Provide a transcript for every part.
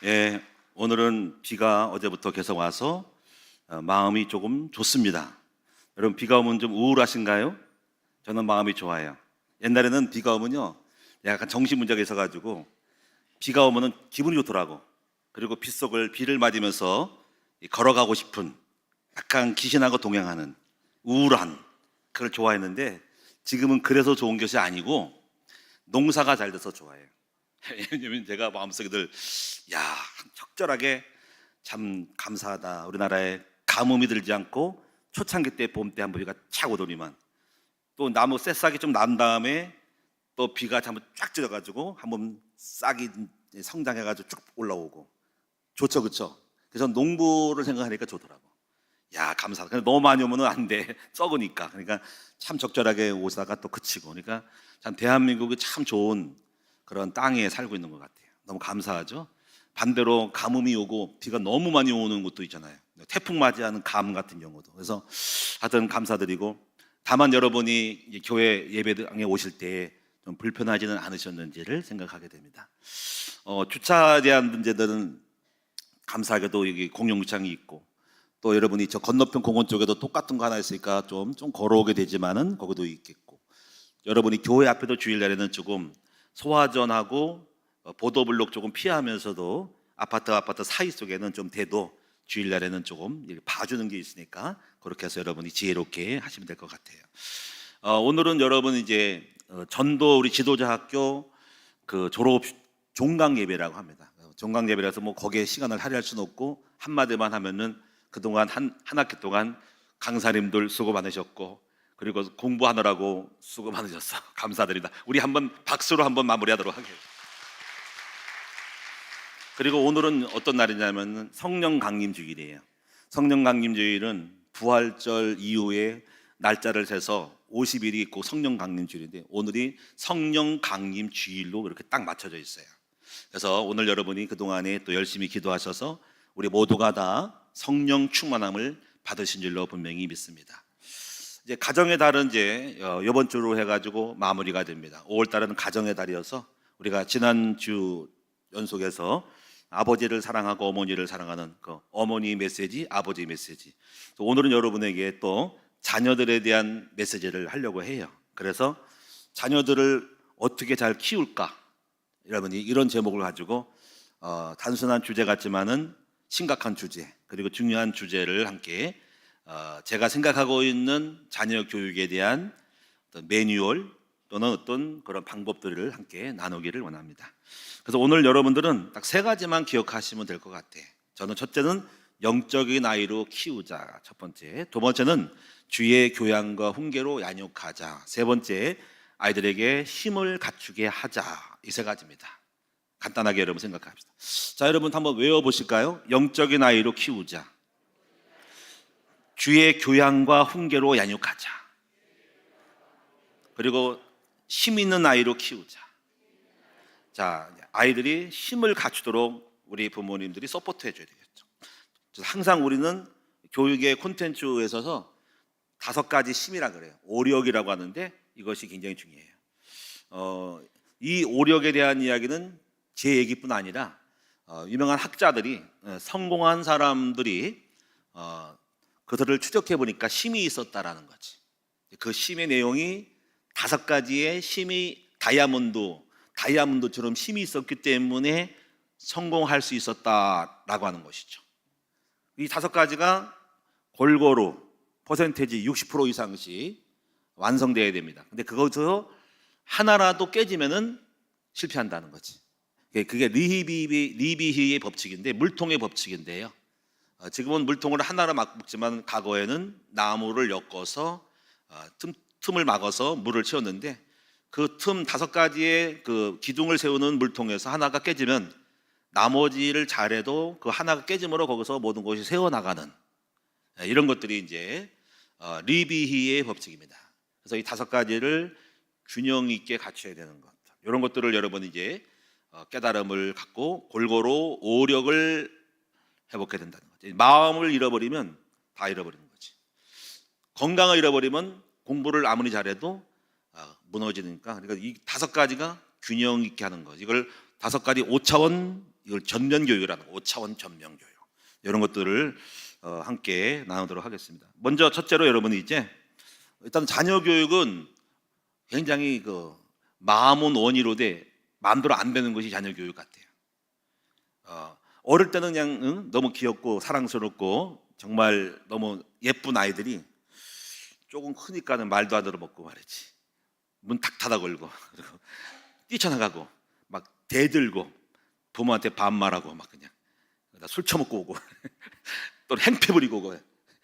예, 오늘은 비가 어제부터 계속 와서 마음이 조금 좋습니다. 여러분, 비가 오면 좀 우울하신가요? 저는 마음이 좋아요. 옛날에는 비가 오면요, 약간 정신 문제가 있어가지고 비가 오면은 기분이 좋더라고. 그리고 빗속을 비를 맞으면서 걸어가고 싶은, 약간 귀신하고 동행하는 우울한, 그걸 좋아했는데 지금은 그래서 좋은 것이 아니고 농사가 잘 돼서 좋아해요. 왜냐면 제가 마음속에 늘 적절하게 참 감사하다. 우리나라에 가뭄이 들지 않고 초창기 때 봄 때 한번 비가 착 오더니만 또 나무 새싹이 좀 난 다음에 또 비가 한번 쫙 찌어가지고 한번 싹이 성장해가지고 쭉 올라오고 좋죠, 그렇죠? 그래서 농부를 생각하니까 좋더라고. 감사하다. 근데 너무 많이 오면은 안 돼. 썩으니까. 그러니까 참 적절하게 오다가 또 그치고. 그러니까 참 대한민국이 참 좋은 그런 땅에 살고 있는 것 같아요. 너무 감사하죠. 반대로 가뭄이 오고 비가 너무 많이 오는 곳도 있잖아요. 태풍 맞이하는 감 같은 경우도. 그래서 하여튼 감사드리고, 다만 여러분이 이제 교회 예배당에 오실 때 좀 불편하지는 않으셨는지를 생각하게 됩니다. 주차에 대한 문제들은 감사하게도 여기 공용주차장이 있고, 또 여러분이 저 건너편 공원 쪽에도 똑같은 거 하나 있으니까 좀 걸어오게 되지만은 거기도 있겠고, 여러분이 교회 앞에도 주일날에는 조금 소화전하고 보도블록 조금 피하면서도 아파트 사이 속에는 좀 대도 주일날에는 조금 봐주는 게 있으니까 그렇게 해서 여러분이 지혜롭게 하시면 될 것 같아요. 오늘은 여러분 이제 전도 우리 지도자 학교 그 졸업 종강 예배라고 합니다. 종강 예배라서 뭐 거기에 시간을 할애할 수는 없고 한마디만 하면은 그동안 한 학기 동안 강사님들 수고 많으셨고, 그리고 공부하느라고 수고 많으셨어. 감사드립니다. 우리 한번 박수로 한번 마무리하도록 하겠습니다. 그리고 오늘은 어떤 날이냐면 성령 강림 주일이에요. 성령 강림 주일은 부활절 이후에 날짜를 세서 50일이 있고 성령 강림 주일인데, 오늘이 성령 강림 주일로 이렇게 딱 맞춰져 있어요. 그래서 오늘 여러분이 그동안에 또 열심히 기도하셔서 우리 모두가 다 성령 충만함을 받으신 줄로 분명히 믿습니다. 이제 가정의 달은 이제 이번 주로 해가지고 마무리가 됩니다. 5월 달은 가정의 달이어서 우리가 지난주 연속해서 아버지를 사랑하고 어머니를 사랑하는 그 어머니 메시지, 아버지 메시지. 오늘은 여러분에게 또 자녀들에 대한 메시지를 하려고 해요. 그래서 자녀들을 어떻게 잘 키울까? 여러분이 이런 제목을 가지고 단순한 주제 같지만은 심각한 주제, 그리고 중요한 주제를 함께 제가 생각하고 있는 자녀 교육에 대한 어떤 매뉴얼 또는 어떤 그런 방법들을 함께 나누기를 원합니다. 그래서 오늘 여러분들은 딱 세 가지만 기억하시면 될 것 같아요. 저는 첫째는 영적인 아이로 키우자, 첫 번째. 두 번째는 주의 교양과 훈계로 양육하자. 세 번째, 아이들에게 힘을 갖추게 하자. 이 세 가지입니다. 간단하게 여러분 생각합시다. 자, 여러분 한번 외워보실까요? 영적인 아이로 키우자, 주의 교양과 훈계로 양육하자, 그리고 힘 있는 아이로 키우자. 자, 아이들이 힘을 갖추도록 우리 부모님들이 서포트 해줘야 되겠죠. 항상 우리는 교육의 콘텐츠에 있어서 5가지 힘이라 그래요. 오력이라고 하는데 이것이 굉장히 중요해요. 이 오력에 대한 이야기는 제 얘기뿐 아니라 유명한 학자들이, 성공한 사람들이 그들을 추적해 보니까 힘이 있었다라는 거지. 그 힘의 내용이 5가지의 힘이 다이아몬드처럼 힘이 있었기 때문에 성공할 수 있었다라고 하는 것이죠. 이 5가지가 골고루 퍼센테이지 60% 이상씩 완성되어야 됩니다. 근데 그것에서 하나라도 깨지면은 실패한다는 거지. 그게 리비히의 법칙인데, 물통의 법칙인데요. 지금은 물통을 하나로 막 묶지만 과거에는 나무를 엮어서 틈을 막아서 물을 채웠는데, 그 틈 5가지의 그 기둥을 세우는 물통에서 하나가 깨지면 나머지를 잘해도 그 하나가 깨짐으로 거기서 모든 것이 새어나가는, 이런 것들이 이제 리비히의 법칙입니다. 그래서 이 5가지를 균형 있게 갖춰야 되는 것, 이런 것들을 여러분이 이제 깨달음을 갖고 골고루 오력을 회복해야 된다는 거죠. 마음을 잃어버리면 다 잃어버리는 거지. 건강을 잃어버리면 공부를 아무리 잘해도 무너지니까. 그러니까 이 5가지가 균형 있게 하는 거지. 이걸 5가지 5차원 이걸 전면교육이라는 5차원 전면교육 이런 것들을 함께 나누도록 하겠습니다. 먼저 첫째로 여러분이 이제 일단 자녀 교육은 굉장히 마음은 원이로 돼 마음대로 안 되는 것이 자녀 교육 같아요. 어릴 때는 그냥 너무 귀엽고 사랑스럽고 정말 너무 예쁜 아이들이 조금 크니까는 말도 안 들어먹고 말이지. 문 탁 닫아 걸고 그리고 뛰쳐나가고 막 대들고 부모한테 반말하고 막 그냥 술 처먹고 오고 또 행패 부리고 오고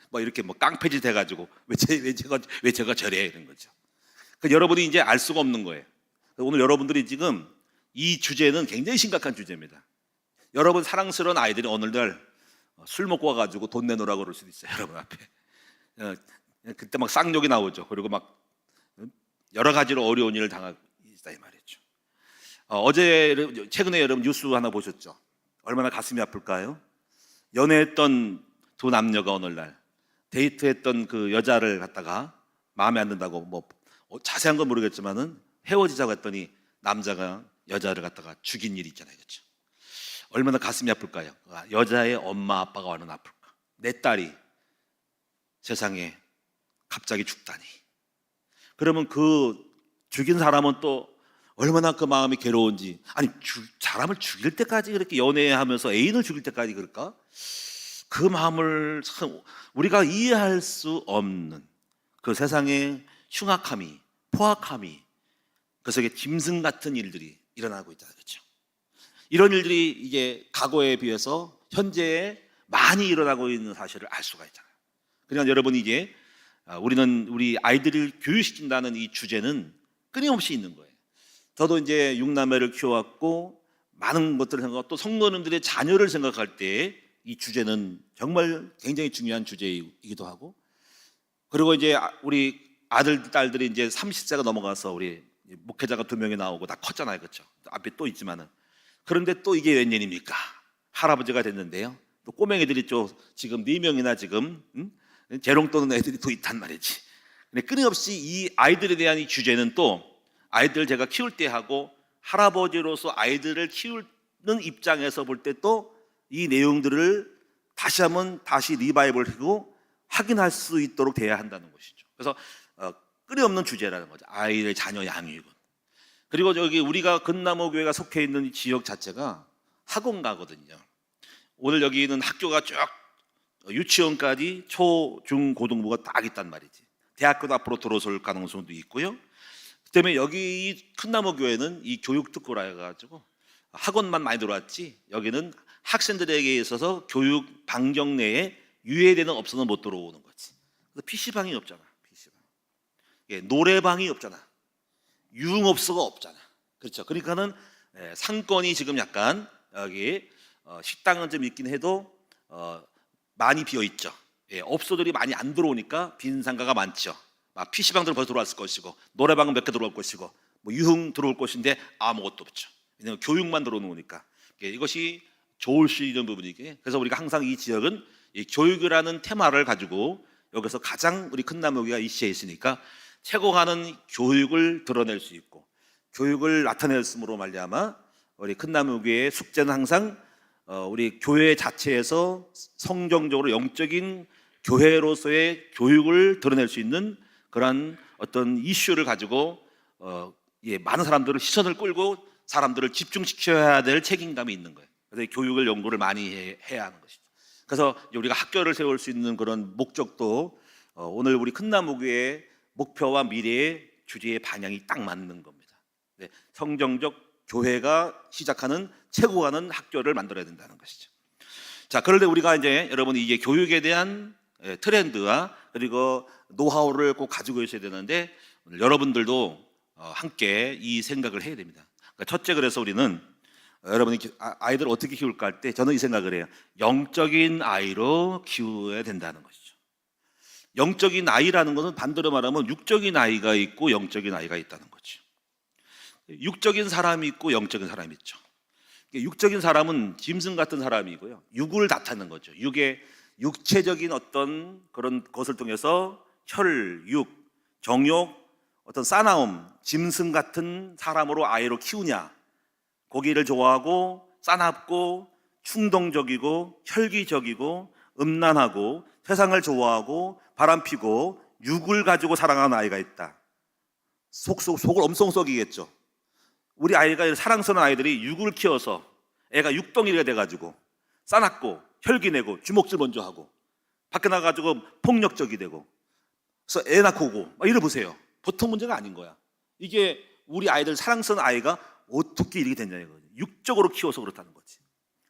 뭐 이렇게 뭐 깡패짓 해가지고 왜 제가 저래 이런 거죠. 여러분이 이제 알 수가 없는 거예요. 오늘 여러분들이 지금 이 주제는 굉장히 심각한 주제입니다. 여러분 사랑스러운 아이들이 어느 날 술 먹고 와가지고 돈 내놓으라고 그럴 수도 있어요. 여러분 앞에 그때 막 쌍욕이 나오죠. 그리고 막 여러 가지로 어려운 일을 당하고 있다 이 말이죠. 최근에 여러분 뉴스 하나 보셨죠? 얼마나 가슴이 아플까요? 연애했던 두 남녀가 어느 날 데이트했던 그 여자를 갖다가 마음에 안 든다고 뭐 자세한 건 모르겠지만은 헤어지자고 했더니 남자가 여자를 갖다가 죽인 일이 있잖아요, 그렇죠? 얼마나 가슴이 아플까요? 여자의 엄마 아빠가 얼마나 아플까? 내 딸이 세상에 갑자기 죽다니. 그러면 그 죽인 사람은 또 얼마나 그 마음이 괴로운지. 아니 사람을 죽일 때까지 그렇게 연애하면서 애인을 죽일 때까지 그럴까? 그 마음을 참 우리가 이해할 수 없는 그 세상의 흉악함이 포악함이 그 속에 짐승 같은 일들이 일어나고 있다 그렇죠. 이런 일들이 이게 과거에 비해서 현재에 많이 일어나고 있는 사실을 알 수가 있잖아요. 그러니까 여러분이 이제 우리 아이들을 교육시킨다는 이 주제는 끊임없이 있는 거예요. 저도 이제 6남매를 키워왔고 많은 것들을 생각하고 또 성도님들의 자녀를 생각할 때 이 주제는 정말 굉장히 중요한 주제이기도 하고, 그리고 이제 우리 아들 딸들이 이제 30세가 넘어가서 우리 목회자가 2명이 나오고 다 컸잖아요, 그렇죠? 앞에 또 있지만은 그런데 또 이게 웬일입니까? 할아버지가 됐는데요. 또 꼬맹이들이 또 지금 4명이나 지금 재롱 떠는 애들이 또 있단 말이지. 근데 끊임없이 이 아이들에 대한 이 주제는 또 아이들 제가 키울 때 하고 할아버지로서 아이들을 키우는 입장에서 볼 때 또 이 내용들을 다시 한번 리바이벌하고 확인할 수 있도록 돼야 한다는 것이죠. 그래서 끊임없는 주제라는 거죠. 아이들 자녀 양육은. 그리고 여기 우리가 근나무교회가 속해 있는 이 지역 자체가 학원가거든요. 오늘 여기 있는 학교가 쭉 유치원까지 초, 중, 고등부가 딱 있단 말이지. 대학교도 앞으로 들어설 가능성도 있고요. 그 때문에 여기 이 큰나무교회는 이 교육특구라 해가지고 학원만 많이 들어왔지 여기는 학생들에게 있어서 교육 반경 내에 유예되는 업소는 못 들어오는 거지. PC방이 없잖아. PC방. 예, 노래방이 없잖아. 유흥업소가 없잖아. 그렇죠. 그러니까는 상권이 지금 약간 여기 식당은 좀 있긴 해도 많이 비어 있죠. 예, 업소들이 많이 안 들어오니까 빈 상가가 많죠. PC방들 벌써 들어왔을 것이고 노래방은 몇 개 들어올 것이고 뭐 유흥 들어올 것인데 아무것도 없죠. 왜냐하면 교육만 들어오니까 이것이 좋을 수 있는 부분이게. 그래서 우리가 항상 이 지역은 이 교육이라는 테마를 가지고 여기서 가장 우리 큰나무교회가 이시에 있으니까 최고가는 교육을 드러낼 수 있고 교육을 나타냈음으로 말미암아 우리 큰나무교회의 숙제는 항상 우리 교회 자체에서 성정적으로 영적인 교회로서의 교육을 드러낼 수 있는 그런 어떤 이슈를 가지고 많은 사람들을 시선을 끌고 사람들을 집중시켜야 될 책임감이 있는 거예요. 그래서 교육을 연구를 많이 해야 하는 것이죠. 그래서 우리가 학교를 세울 수 있는 그런 목적도 오늘 우리 큰나무교회의 목표와 미래의 주제의 방향이 딱 맞는 겁니다. 네, 성정적 교회가 시작하는 최고가는 학교를 만들어야 된다는 것이죠. 자, 그런데 우리가 이제 여러분이 이게 교육에 대한 트렌드와 그리고 노하우를 꼭 가지고 있어야 되는데 오늘 여러분들도 함께 이 생각을 해야 됩니다. 그러니까 첫째, 그래서 우리는 여러분이 아이들을 어떻게 키울까 할 때 저는 이 생각을 해요. 영적인 아이로 키워야 된다는 것이죠. 영적인 아이라는 것은 반대로 말하면 육적인 아이가 있고 영적인 아이가 있다는 거죠. 육적인 사람이 있고 영적인 사람이 있죠. 육적인 사람은 짐승 같은 사람이고요. 육을 나타내는 거죠. 육체적인 어떤 그런 것을 통해서 혈, 육, 정욕, 어떤 싸나움, 짐승 같은 사람으로 아이로 키우냐, 고기를 좋아하고 싸납고 충동적이고 혈기적이고 음란하고 세상을 좋아하고 바람피고 육을 가지고 사랑하는 아이가 있다. 속을 엄청 썩이겠죠. 우리 아이가 사랑스러운 아이들이 육을 키워서 애가 육덩이가 돼가지고 싸납고 혈기내고 주먹질 먼저 하고 밖에 나가가지고 폭력적이 되고 그래서 애 낳고 오고 막 이래 보세요. 보통 문제가 아닌 거야. 이게 우리 아이들 사랑스러운 아이가 어떻게 이렇게 됐냐 이거지. 육적으로 키워서 그렇다는 거지.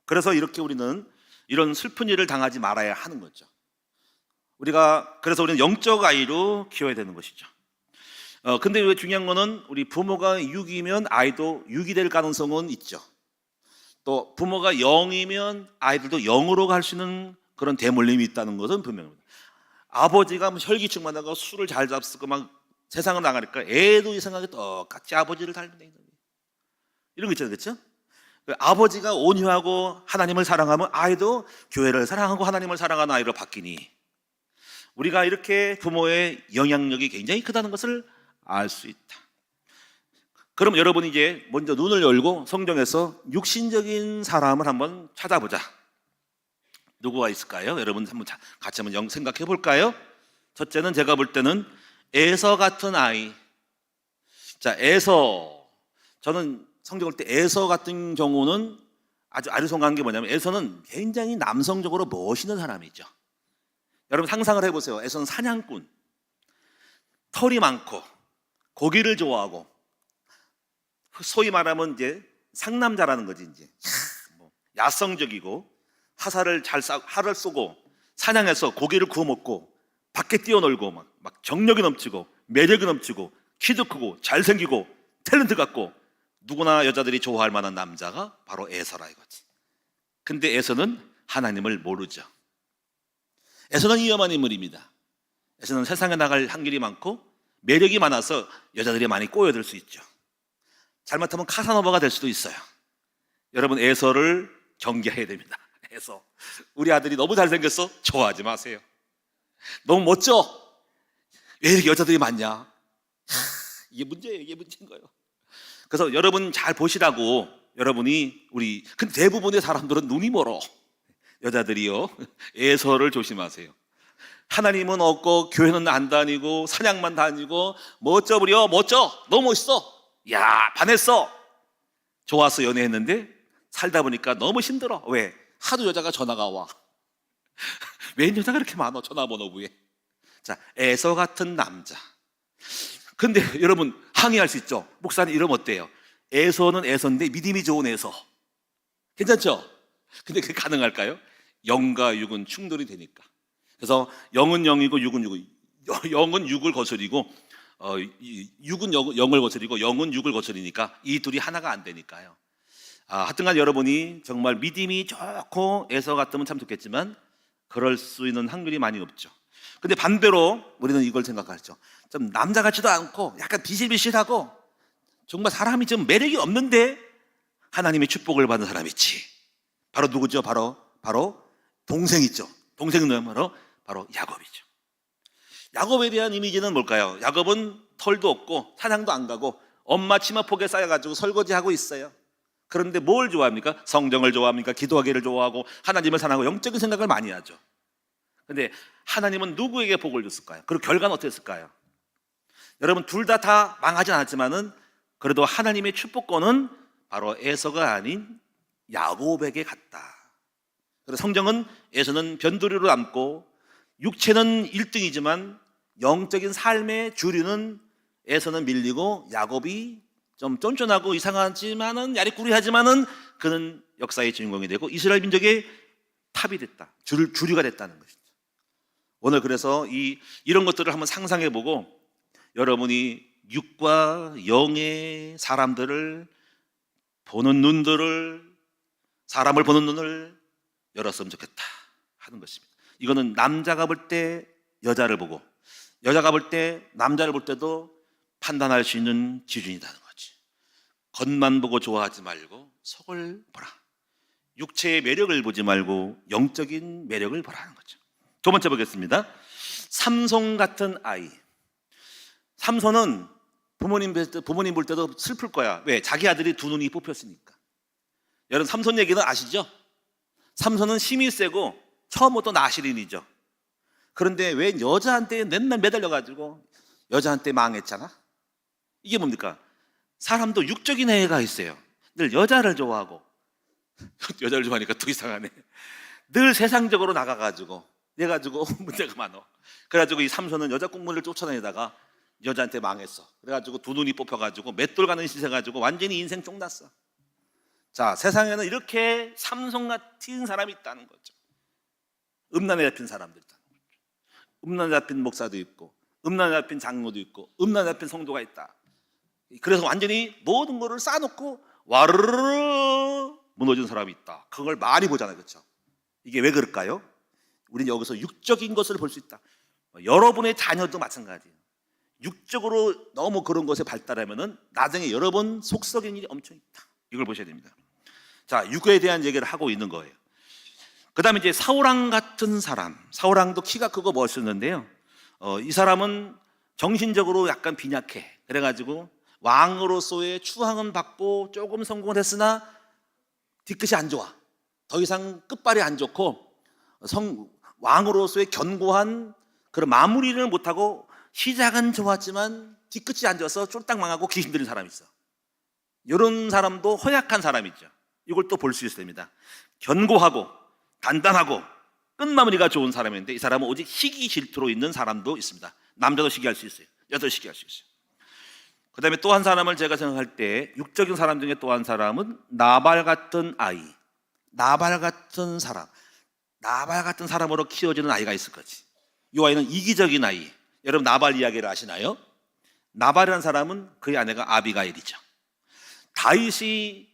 그래서 이렇게 우리는 이런 슬픈 일을 당하지 말아야 하는 거죠. 그래서 우리는 영적 아이로 키워야 되는 것이죠. 근데 왜 중요한 거는 우리 부모가 육이면 아이도 육이 될 가능성은 있죠. 또 부모가 영이면 아이들도 영으로 갈 수 있는 그런 대물림이 있다는 것은 분명합니다. 아버지가 혈기충만하고 술을 잘 잡수고 막 세상을 나가니까 애도 이상하게 똑같이 아버지를 닮는 이런 거 있잖아요. 그렇죠? 아버지가 온유하고 하나님을 사랑하면 아이도 교회를 사랑하고 하나님을 사랑하는 아이로 바뀌니 우리가 이렇게 부모의 영향력이 굉장히 크다는 것을 알 수 있다. 그럼 여러분이 이제 먼저 눈을 열고 성경에서 육신적인 사람을 한번 찾아보자. 누구가 있을까요? 여러분 같이 한번 생각해 볼까요? 첫째는 제가 볼 때는 에서 같은 아이. 자, 에서. 저는 성경을 때 에서 같은 경우는 아주 아리송한 게 뭐냐면 에서는 굉장히 남성적으로 멋있는 사람이죠. 여러분 상상을 해보세요. 에서는 사냥꾼, 털이 많고 고기를 좋아하고 소위 말하면 이제 상남자라는 거지. 이제 야성적이고 활을 쏘고 사냥해서 고기를 구워 먹고 밖에 뛰어놀고 막 정력이 넘치고 매력이 넘치고 키도 크고 잘생기고 탤런트 같고 누구나 여자들이 좋아할 만한 남자가 바로 에서라 이거지. 근데 에서는 하나님을 모르죠. 에서는 위험한 인물입니다. 에서는 세상에 나갈 한길이 많고 매력이 많아서 여자들이 많이 꼬여들 수 있죠. 잘못하면 카사노바가 될 수도 있어요. 여러분 에서를 경계해야 됩니다. 에서. 우리 아들이 너무 잘생겼어? 좋아하지 마세요. 너무 멋져? 왜 이렇게 여자들이 많냐? 이게 문제예요. 이게 문제인 거예요. 그래서 여러분 잘 보시라고 근데 대부분의 사람들은 눈이 멀어. 여자들이요. 에서를 조심하세요. 하나님은 없고 교회는 안 다니고 사냥만 다니고 멋져 부려 멋져 너무 멋있어 야 반했어 좋아서 연애했는데 살다 보니까 너무 힘들어. 왜? 하도 여자가 전화가 와. 왜 여자가 그렇게 많아 전화번호부에. 자, 에서 같은 남자. 근데 여러분 항의할 수 있죠. 목사님 이러면 어때요? 에서는 에서인데 믿음이 좋은 에서 괜찮죠? 근데 그게 가능할까요? 영과 육은 충돌이 되니까. 그래서 영은 영이고 육은 육이 영은 육을 거스리고 육은 영을 거스리고 영은 육을 거스리니까 이 둘이 하나가 안 되니까요. 하여튼간 여러분이 정말 믿음이 좋고 에서 같으면 참 좋겠지만 그럴 수 있는 확률이 많이 없죠. 근데 반대로 우리는 이걸 생각하죠. 좀 남자 같지도 않고 약간 비실비실하고 정말 사람이 좀 매력이 없는데 하나님의 축복을 받는 사람이 있지. 바로 누구죠? 바로 동생 있죠. 동생은 바로 야곱이죠. 야곱에 대한 이미지는 뭘까요? 야곱은 털도 없고 사냥도 안 가고 엄마 치마폭에 쌓여가지고 설거지하고 있어요. 그런데 뭘 좋아합니까? 성경을 좋아합니까? 기도하기를 좋아하고 하나님을 사랑하고 영적인 생각을 많이 하죠. 그런데 하나님은 누구에게 복을 줬을까요? 그리고 결과는 어땠을까요? 여러분 둘 다 망하진 않았지만은 그래도 하나님의 축복권은 바로 에서가 아닌 야곱에게 갔다. 그래서 성경은 에서는 변두리로 남고 육체는 1등이지만 영적인 삶의 주류는 에서는 밀리고 야곱이 좀 쫀쫀하고 이상하지만은 야리꾸리하지만은 그는 역사의 주인공이 되고 이스라엘 민족의 탑이 됐다. 주류가 됐다는 것이죠. 오늘 그래서 이런 것들을 한번 상상해보고 여러분이 육과 영의 사람들을 보는 눈들을 사람을 보는 눈을 열었으면 좋겠다 하는 것입니다. 이거는 남자가 볼 때 여자를 보고 여자가 볼 때 남자를 볼 때도 판단할 수 있는 기준이라는 거지. 겉만 보고 좋아하지 말고 속을 보라. 육체의 매력을 보지 말고 영적인 매력을 보라는 거죠. 두 번째 보겠습니다. 삼손 같은 아이. 삼손은 부모님 볼 때도 슬플 거야. 왜? 자기 아들이 두 눈이 뽑혔으니까. 여러분 삼손 얘기는 아시죠? 삼손은 힘이 세고 처음부터 나시린이죠. 그런데 왜 여자한테 맨날 매달려가지고 여자한테 망했잖아? 이게 뭡니까? 사람도 육적인 애가 있어요. 늘 여자를 좋아하고 여자를 좋아하니까 더 이상하네. 늘 세상적으로 나가가지고 내가지고 문제가 많아. 그래가지고 이 삼손은 여자 꽁무니를 쫓아다니다가 여자한테 망했어. 그래가지고 두 눈이 뽑혀가지고 맷돌 가는 짓 해가지고 완전히 인생 쫑났어. 자, 세상에는 이렇게 삼손 같은 사람이 있다는 거죠. 음란에 잡힌 사람들 있다는 거죠. 음란에 잡힌 목사도 있고 음란에 잡힌 장로도 있고 음란에 잡힌 성도가 있다. 그래서 완전히 모든 거를 쌓아놓고 와르르 무너진 사람이 있다. 그걸 많이 보잖아요. 그렇죠? 이게 왜 그럴까요? 우리는 여기서 육적인 것을 볼 수 있다. 여러분의 자녀도 마찬가지예요. 육적으로 너무 그런 것에 발달하면은 나중에 여러분 속썩이는 일이 엄청 있다. 이걸 보셔야 됩니다. 자, 육에 대한 얘기를 하고 있는 거예요. 그 다음에 이제 사울왕 같은 사람. 사울왕도 키가 크고 멋있었는데요. 이 사람은 정신적으로 약간 빈약해. 그래가지고 왕으로서의 추앙은 받고 조금 성공을 했으나 뒤끝이 안 좋아. 더 이상 끝발이 안 좋고 왕으로서의 견고한 그런 마무리를 못하고 시작은 좋았지만 뒤끝이 안 좋아서 쫄딱 망하고 귀신 들린 사람이 있어. 이런 사람도 허약한 사람이죠. 이걸 또 볼 수 있습니다. 견고하고 단단하고 끝마무리가 좋은 사람인데 이 사람은 오직 시기 질투로 있는 사람도 있습니다. 남자도 시기할 수 있어요. 여자도 시기할 수 있어요. 그 다음에 또 한 사람을 제가 생각할 때 육적인 사람 중에 또 한 사람은 나발 같은 아이. 나발 같은 사람. 나발 같은 사람으로 키워지는 아이가 있을 거지. 이 아이는 이기적인 아이. 여러분 나발 이야기를 아시나요? 나발이라는 사람은 그의 아내가 아비가일이죠. 다윗이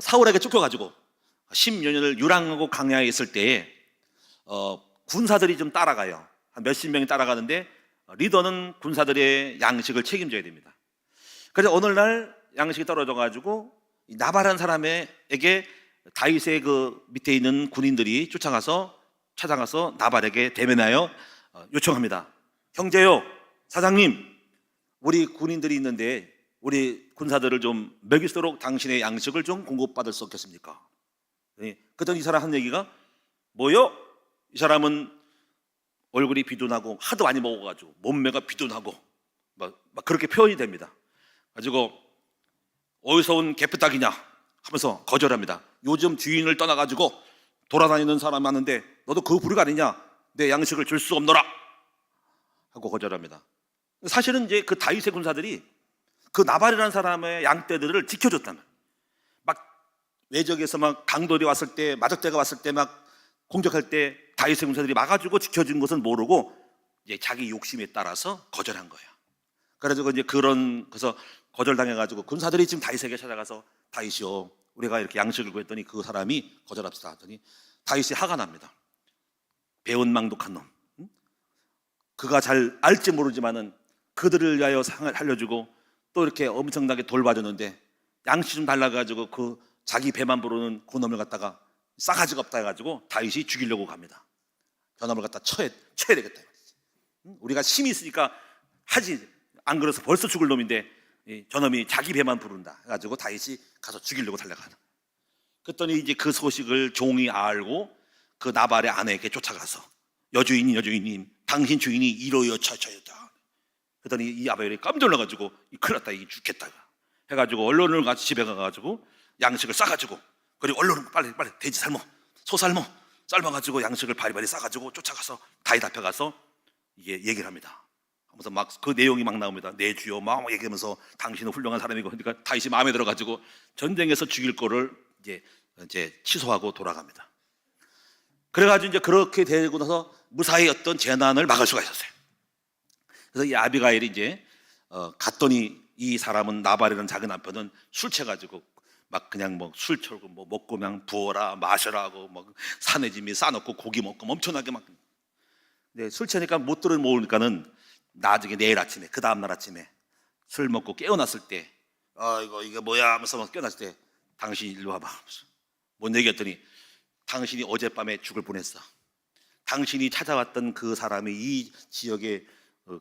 사울에게 쫓겨가지고 10여 년을 유랑하고 광야에 있을 때에 군사들이 좀 따라가요. 한 몇십 명이 따라가는데 리더는 군사들의 양식을 책임져야 됩니다. 그래서 어느 날 양식이 떨어져가지고 나발한 사람에게 다윗의 그 밑에 있는 군인들이 찾아가서 나발에게 대면하여 요청합니다. 형제요, 사장님, 우리 군인들이 있는데 우리 군사들을 좀 먹일수록 당신의 양식을 좀 공급받을 수 없겠습니까? 그랬더니 이 사람 한 얘기가 뭐요? 이 사람은 얼굴이 비둔하고 하도 많이 먹어가지고 몸매가 비둔하고 막 그렇게 표현이 됩니다. 가지고 어디서 온 개뼈딱이냐 하면서 거절합니다. 요즘 주인을 떠나가지고 돌아다니는 사람 많은데 너도 그 부류가 아니냐? 내 양식을 줄 수 없노라 하고 거절합니다. 사실은 이제 그 다윗의 군사들이 그 나발이라는 사람의 양떼들을 지켜줬단 말이에요. 막 외적에서 막 강돌이 왔을 때, 마적대가 왔을 때 막 공격할 때 다윗의 군사들이 막아주고 지켜준 것은 모르고 이제 자기 욕심에 따라서 거절한 거예요. 그래서 이제 그래서 거절당해가지고 군사들이 지금 다윗에게 찾아가서 다윗이요, 우리가 이렇게 양식을 구했더니 그 사람이 거절합시다 하더니 다윗이 화가 납니다. 배은망독한 놈. 그가 잘 알지 모르지만은 그들을 위하여 상을 알려주고 또 이렇게 엄청나게 돌봐줬는데 양식 좀 달라가지고 그 자기 배만 부르는 그 놈을 갖다가 싸가지가 없다 해가지고 다윗이 죽이려고 갑니다. 저놈을 갖다 쳐야 되겠다. 우리가 힘이 있으니까 하지, 안 그래서 벌써 죽을 놈인데 저놈이 자기 배만 부른다 해가지고 다윗이 가서 죽이려고 달려가는. 그랬더니 이제 그 소식을 종이 알고 그 나발의 아내에게 쫓아가서 여주인님, 당신 주인이 이러여 처처였다. 그랬더니 이 아벨이 깜짝 놀라가지고 큰일 났다, 이 죽겠다 해가지고 얼른을 같이 집에 가가지고 양식을 싸가지고, 그리고 얼른 빨리 돼지 삶어, 소 삶아가지고 양식을 바리바리 싸가지고 쫓아가서 다윗 앞에 가서 이게 얘기를 합니다. 하면서 막 그 내용이 막 나옵니다. 내 주여 막 얘기하면서 당신은 훌륭한 사람이고, 그러니까 다윗이 마음에 들어가지고 전쟁에서 죽일 거를 이제 취소하고 돌아갑니다. 그래가지고 이제 그렇게 되고 나서 무사히 어떤 재난을 막을 수가 있었어요. 그래서 이 아비가일이 이제 갔더니 이 사람은 나발이라는 작은 남편은 술 취해가지고 막 그냥 뭐 술 처고 뭐 먹고 그냥 부어라 마셔라 하고 막 산에 짐이 싸놓고 고기 먹고 엄청나게 막. 근데 술 취하니까 못 들은 모으니까는 나중에 내일 아침에, 그 다음날 아침에 술 먹고 깨어났을 때 이게 뭐야 하면서 막 깨어났을 때 당신 일로 와봐 하면서 뭔 얘기했더니 당신이 어젯밤에 죽을 뻔했어. 당신이 찾아왔던 그 사람이 이 지역에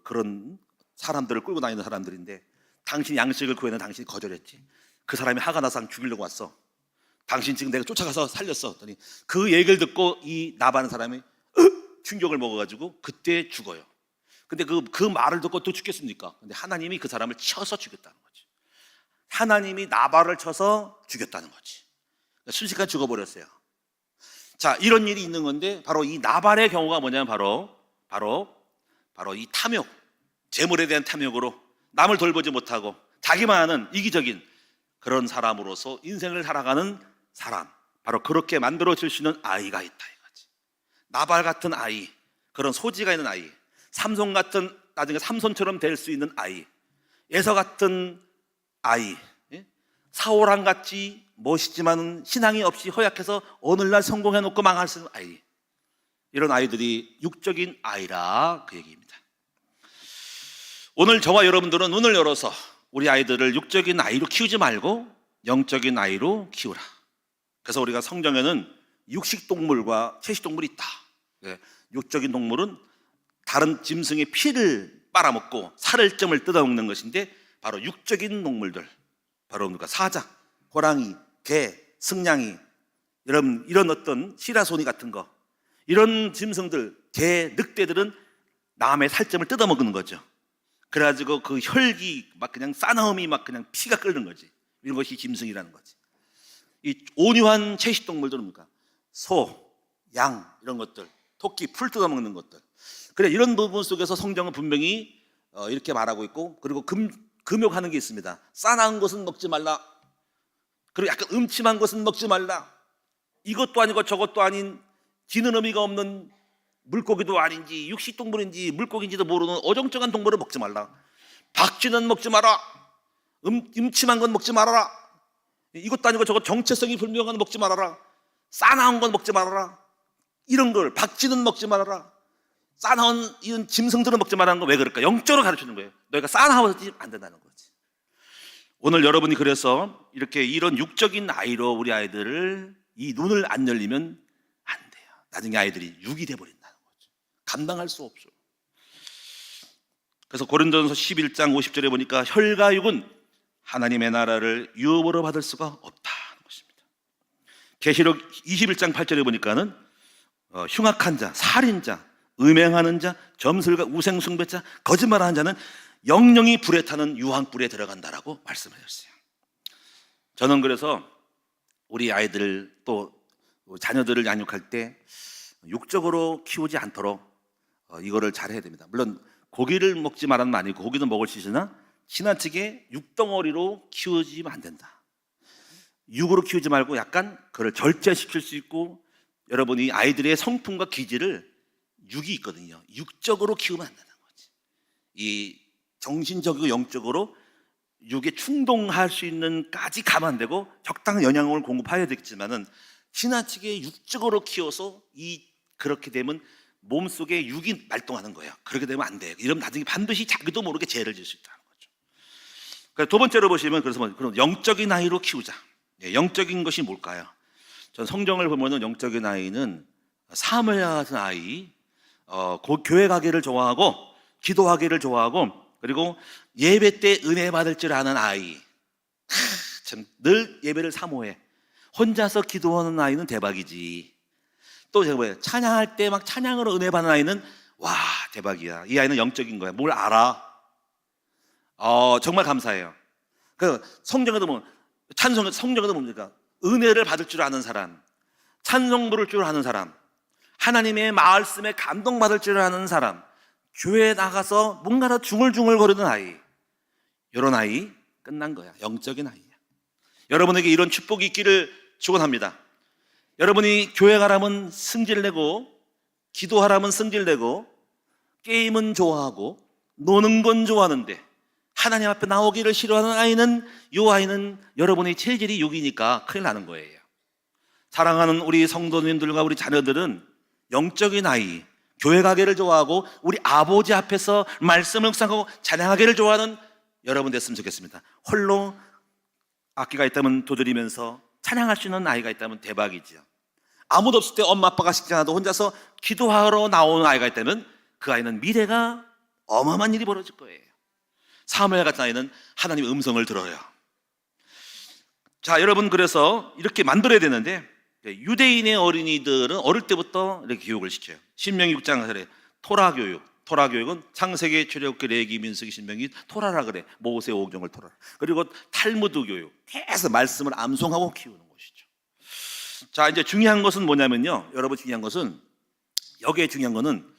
그런 사람들을 끌고 다니는 사람들인데 당신이 양식을 구해는 당신이 거절했지. 그 사람이 화가 나서 죽이려고 왔어. 당신 지금 내가 쫓아가서 살렸어. 그랬더니 그 얘기를 듣고 이 나바는 사람이 충격을 먹어가지고 그때 죽어요. 근데 그 말을 듣고 또 죽겠습니까? 근데 하나님이 그 사람을 쳐서 죽였다는 거지. 하나님이 나발을 쳐서 죽였다는 거지. 순식간에 죽어버렸어요. 자, 이런 일이 있는 건데 바로 이 나발의 경우가 뭐냐면 바로 이 탐욕, 재물에 대한 탐욕으로 남을 돌보지 못하고 자기만 아는 이기적인 그런 사람으로서 인생을 살아가는 사람, 바로 그렇게 만들어질 수 있는 아이가 있다 이거지. 나발 같은 아이, 그런 소지가 있는 아이, 삼손 같은 나중에 삼손처럼 될 수 있는 아이, 에서 같은 아이, 사울왕 같이 멋있지만 신앙이 없이 허약해서 오늘날 성공해놓고 망할 수 있는 아이, 이런 아이들이 육적인 아이라 그 얘기입니다. 오늘 저와 여러분들은 눈을 열어서 우리 아이들을 육적인 아이로 키우지 말고 영적인 아이로 키우라. 그래서 우리가 성경에는 육식동물과 채식동물이 있다. 육적인 동물은 다른 짐승의 피를 빨아먹고 살점을 뜯어먹는 것인데 바로 육적인 동물들, 바로 누가 사자, 호랑이, 개, 승냥이, 이런 어떤 시라소니 같은 거, 이런 짐승들, 개, 늑대들은 남의 살점을 뜯어먹는 거죠. 그래가지고 그 혈기 막 그냥 싸나움이 막 그냥 피가 끓는 거지. 이런 것이 짐승이라는 거지. 이 온유한 채식동물들은 뭡니까? 소, 양, 이런 것들, 토끼, 풀 뜯어먹는 것들. 그래, 이런 부분 속에서 성경은 분명히 이렇게 말하고 있고, 그리고 금욕하는 게 있습니다. 싸나운 것은 먹지 말라. 그리고 약간 음침한 것은 먹지 말라. 이것도 아니고 저것도 아닌 지는 의미가 없는 물고기도 아닌지 육식동물인지 물고기인지도 모르는 어정쩡한 동물을 먹지 말라. 박쥐는 먹지 마라. 음침한 건 먹지 말아라. 이것도 아니고 저것 정체성이 불명한 건 먹지 말아라. 싸나운 건 먹지 말아라. 이런 걸 박쥐는 먹지 말아라. 싸나운 이런 짐승들은 먹지 말라는 건 왜 그럴까? 영적으로 가르치는 거예요. 너희가 싸나워서 안 된다는 거지. 오늘 여러분이 그래서 이렇게 이런 육적인 아이로 우리 아이들을 이 눈을 안 열리면 안 돼요. 나중에 아이들이 육이 돼버린다는 거죠. 감당할 수 없어요. 그래서 고린도전서 11장 50절에 보니까 혈과 육은 하나님의 나라를 유업으로 받을 수가 없다는 것입니다. 계시록 21장 8절에 보니까는 흉악한 자, 살인자, 음행하는 자, 점술가, 우생숭배자, 거짓말하는 자는 영영이 불에 타는 유황불에 들어간다라고 말씀하셨어요. 저는 그래서 우리 아이들 또 자녀들을 양육할 때 육적으로 키우지 않도록 이거를 잘 해야 됩니다. 물론 고기를 먹지 말라는 건 아니고 고기도 먹을 수 있으나 지나치게 육덩어리로 키우지면 안 된다. 육으로 키우지 말고 약간 그걸 절제시킬 수 있고, 여러분이 아이들의 성품과 기질을 육이 있거든요. 육적으로 키우면 안 된다는 거지. 이 정신적이고 영적으로 육에 충동할 수 있는까지 가면 안 되고 적당한 영양을 공급해야 되겠지만은 지나치게 육적으로 키워서 그렇게 되면 몸속에 육이 발동하는 거예요. 그렇게 되면 안 돼요. 이러면 나중에 반드시 자기도 모르게 죄를 질 수 있다는 거죠. 그래서 두 번째로 보시면 그래서 그럼 영적인 아이로 키우자. 영적인 것이 뭘까요? 전 성경을 보면은 영적인 아이는 사무엘 같은 아이, 교회 가기를 좋아하고 기도하기를 좋아하고 그리고 예배 때 은혜 받을 줄 아는 아이. 참 늘 예배를 사모해. 혼자서 기도하는 아이는 대박이지. 또 제가 뭐예요? 찬양할 때 막 찬양으로 은혜 받는 아이는 와 대박이야. 이 아이는 영적인 거야. 뭘 알아? 정말 감사해요. 그 성경에도 뭐 성경에도 뭡니까? 은혜를 받을 줄 아는 사람, 찬송 부를 줄 아는 사람, 하나님의 말씀에 감동받을 줄 아는 사람, 교회에 나가서 뭔가 더 중얼중얼 거리는 아이, 이런 아이 끝난 거야. 영적인 아이야. 여러분에게 이런 축복이 있기를 축원합니다. 여러분이 교회 가라면 승질내고 기도하라면 승질내고 게임은 좋아하고 노는 건 좋아하는데 하나님 앞에 나오기를 싫어하는 아이는, 이 아이는 여러분의 체질이 육이니까 큰일 나는 거예요. 사랑하는 우리 성도님들과 우리 자녀들은 영적인 아이, 교회 가기를 좋아하고 우리 아버지 앞에서 말씀을 묵상하고 찬양하기를 좋아하는 여러분 됐으면 좋겠습니다. 홀로 악기가 있다면 두드리면서 찬양할 수 있는 아이가 있다면 대박이죠. 아무도 없을 때 엄마 아빠가 식장하도 혼자서 기도하러 나오는 아이가 있다면 그 아이는 미래가 어마어마한 일이 벌어질 거예요. 사무엘 같은 아이는 하나님의 음성을 들어요. 자, 여러분, 그래서 이렇게 만들어야 되는데 유대인의 어린이들은 어릴 때부터 이렇게 교육을 시켜요. 신명기 6장 그래 토라 교육. 토라 교육은 창세기, 출애굽기, 레위기, 민수기, 신명기 토라라 그래. 모세 오경을 토라. 그리고 탈무드 교육. 계속 말씀을 암송하고 키우는 것이죠. 자, 이제 중요한 것은 뭐냐면요. 여러분, 중요한 것은 여기에 중요한 거는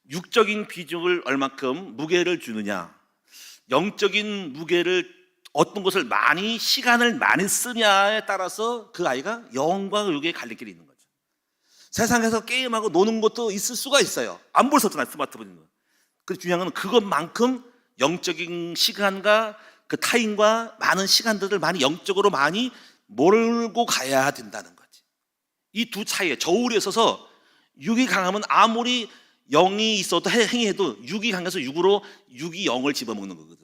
육적인 비중을 얼마큼 무게를 주느냐, 영적인 무게를 어떤 것을 많이 시간을 많이 쓰냐에 따라서 그 아이가 영과 육의 갈림길이 있는 거죠. 세상에서 게임하고 노는 것도 있을 수가 있어요. 안 볼 수 없잖아요, 스마트폰인 거. 그 중요한 건 그것만큼 영적인 시간과 그 타인과 많은 시간들을 많이 영적으로 많이 몰고 가야 된다는 거지. 이 두 차이에 저울에 있어서 육이 강하면 아무리 영이 있어도 행해도 육이 강해서 육이 영을 집어먹는 거거든.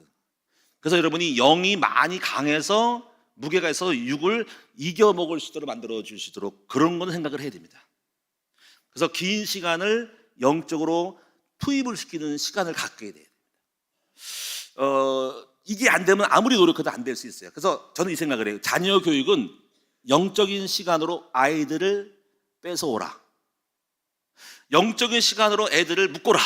그래서 여러분이 영이 많이 강해서 무게가 있어서 육을 이겨먹을 수 있도록 만들어 주시도록 그런 건 생각을 해야 됩니다. 그래서 긴 시간을 영적으로 투입을 시키는 시간을 갖게 돼요. 이게 안 되면 아무리 노력해도 안 될 수 있어요. 그래서 저는 이 생각을 해요. 자녀 교육은 영적인 시간으로 아이들을 뺏어오라. 영적인 시간으로 애들을 묶어라.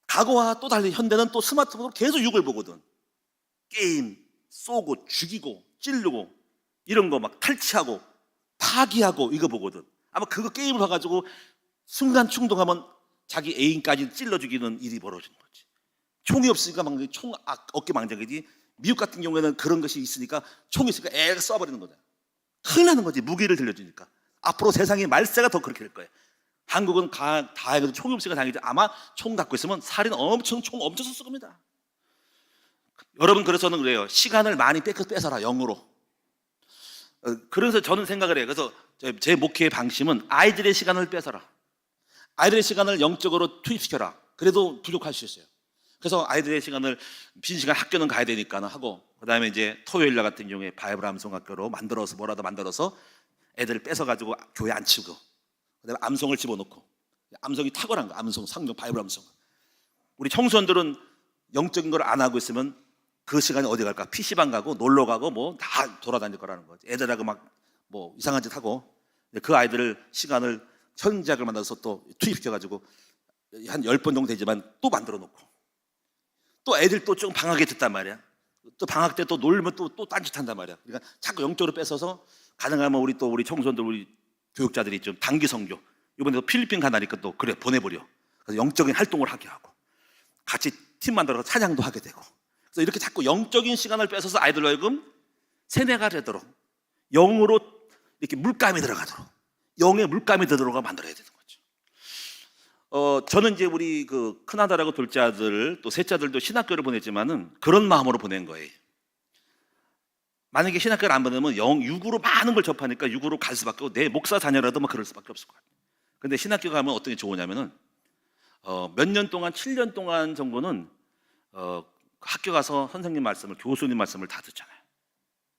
과거와 또 달리 현대는 또 스마트폰으로 계속 육을 보거든. 게임, 쏘고 죽이고 찌르고 이런 거 막 탈취하고 파기하고 이거 보거든. 아마 그거 게임을 봐가지고 순간 충동하면 자기 애인까지 찔러 죽이는 일이 벌어지는 거지. 총이 없으니까 막 어깨 망정이지. 미국 같은 경우에는 그런 것이 있으니까 총이 있으니까 애가 쏴버리는 거다. 큰일 나는 거지. 무기를 들려주니까. 앞으로 세상의 말세가 더 그렇게 될 거예요. 한국은 다행히도 총이 없으니까 다행이지. 아마 총 갖고 있으면 살인 총 엄청 썼을 겁니다. 여러분, 그래서 저는 그래요. 시간을 많이 뺏어라, 영으로. 그래서 저는 생각을 해요. 그래서 제 목회의 방침은 아이들의 시간을 뺏어라. 아이들의 시간을 영적으로 투입시켜라. 그래도 부족할 수 있어요. 그래서 아이들의 시간을 빈 시간 학교는 가야 되니까 하고, 그 다음에 이제 토요일 날 같은 경우에 바이블 암송학교로 만들어서 뭐라도 만들어서 애들을 뺏어가지고 교회 안 치고, 그 다음에 암송을 집어넣고. 암송이 탁월한 거. 암송, 상종, 바이블 암송. 우리 청소년들은 영적인 걸 안 하고 있으면 그 시간에 어디 갈까? PC방 가고 놀러 가고 뭐 다 돌아다닐 거라는 거지. 애들하고 막 뭐 이상한 짓 하고. 그 아이들을 시간을 현지학을 만들어서 또 투입시켜가지고 한 10번 정도 되지만 또 만들어 놓고, 또 애들 또 좀 방학에 듣단 말이야. 또 방학 때 또 놀면 또 딴짓한단 말이야. 그러니까 자꾸 영적으로 뺏어서 가능하면 우리 청소년들, 우리 교육자들이 좀 단기 선교, 이번에도 필리핀 가나니까 또 그래 보내버려. 그래서 영적인 활동을 하게 하고 같이 팀 만들어서 찬양도 하게 되고. 그래서 이렇게 자꾸 영적인 시간을 뺏어서 아이들로 하여금 세뇌가 되도록 영으로 이렇게 물감이 들어가도록, 영의 물감이 되도록 만들어야 되는 거죠. 저는 이제 우리 그 큰아들하고 둘째 아들 또 셋째 아들도 신학교를 보냈지만은 그런 마음으로 보낸 거예요. 만약에 신학교를 안 보내면 육으로 많은 걸 접하니까 육으로 갈 수밖에 없고, 내 목사 자녀라도 뭐 그럴 수밖에 없을 것 같아요. 근데 신학교 가면 어떤 게 좋으냐면은 몇 년 동안 7년 동안 정도는 학교 가서 선생님 말씀을, 교수님 말씀을 다 듣잖아요.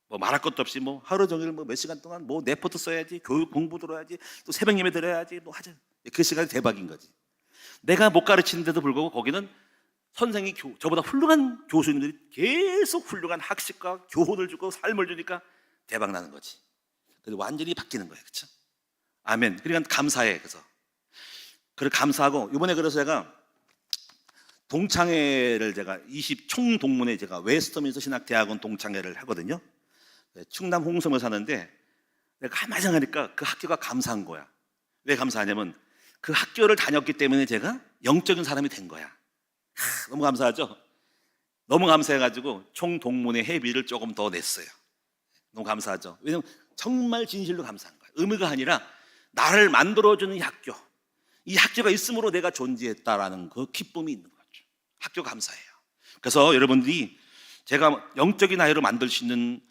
뭐 말할 것도 없이 뭐 하루 종일 뭐 몇 시간 동안 뭐 레포트 써야지, 교육 공부 들어야지, 또 새벽 예배 드려야지, 뭐 하자. 그 시간이 대박인 거지. 내가 못 가르치는데도 불구하고 거기는 선생이 저보다 훌륭한 교수님들이 계속 훌륭한 학식과 교훈을 주고 삶을 주니까 대박 나는 거지. 그래서 완전히 바뀌는 거예요. 그렇죠? 아멘. 그러니까 감사해. 그래서 감사하고, 이번에 그래서 제가 동창회를 제가 총동문회, 제가 웨스트민스터 신학대학원 동창회를 하거든요. 충남 홍성에 사는데 내가 가만히 생각하니까 그 학교가 감사한 거야. 왜 감사하냐면 그 학교를 다녔기 때문에 제가 영적인 사람이 된 거야. 너무 감사하죠? 너무 감사해가지고 총동문회 회비를 조금 더 냈어요. 너무 감사하죠? 왜냐면 정말 진실로 감사한 거야. 의미가 아니라 나를 만들어주는 이 학교, 이 학교가 있음으로 내가 존재했다라는 그 기쁨이 있는 거죠. 학교 감사해요. 그래서 여러분들이 제가 영적인 아이로 만들 수 있는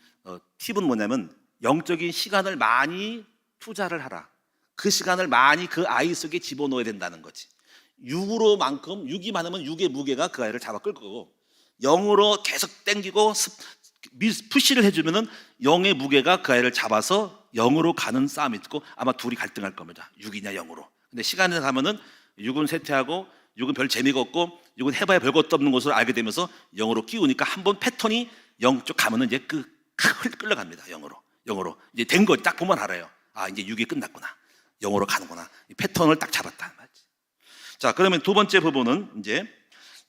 팁은 뭐냐면, 영적인 시간을 많이 투자를 하라. 그 시간을 많이 그 아이 속에 집어넣어야 된다는 거지. 육으로만큼, 육이 많으면 육의 무게가 그 아이를 잡아 끌 거고, 영으로 계속 땡기고 푸시를 해주면은 영의 무게가 그 아이를 잡아서 영으로 가는 싸움이 있고, 아마 둘이 갈등할 겁니다. 육이냐 영으로. 근데 시간이 가면은 육은 쇠퇴하고, 육은 별 재미가 없고, 육은 해봐야 별것도 없는 것을 알게 되면서 영으로 끼우니까 한번 패턴이 영 쪽 가면은 이제 끌려갑니다. 영어로 이제 된 거 딱 보면 알아요. 아, 이제 6이 끝났구나. 영어로 가는구나. 이 패턴을 딱 잡았다 말이지. 자, 그러면 두 번째 부분은 이제